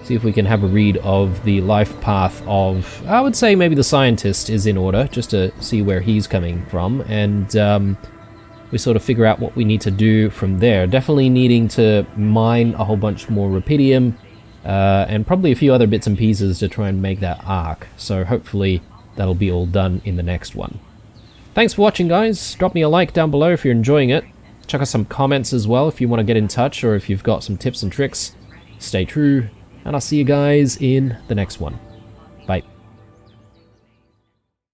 see if we can have a read of the life path of, I would say maybe the scientist is in order, just to see where he's coming from, and we sort of figure out what we need to do from there. Definitely needing to mine a whole bunch more rubidium, and probably a few other bits and pieces to try and make that arc, so hopefully that'll be all done in the next one. Thanks for watching, guys. Drop me a like down below if you're enjoying it. Check out some comments as well if you want to get in touch, or if you've got some tips and tricks. Stay true, and I'll see you guys in the next one.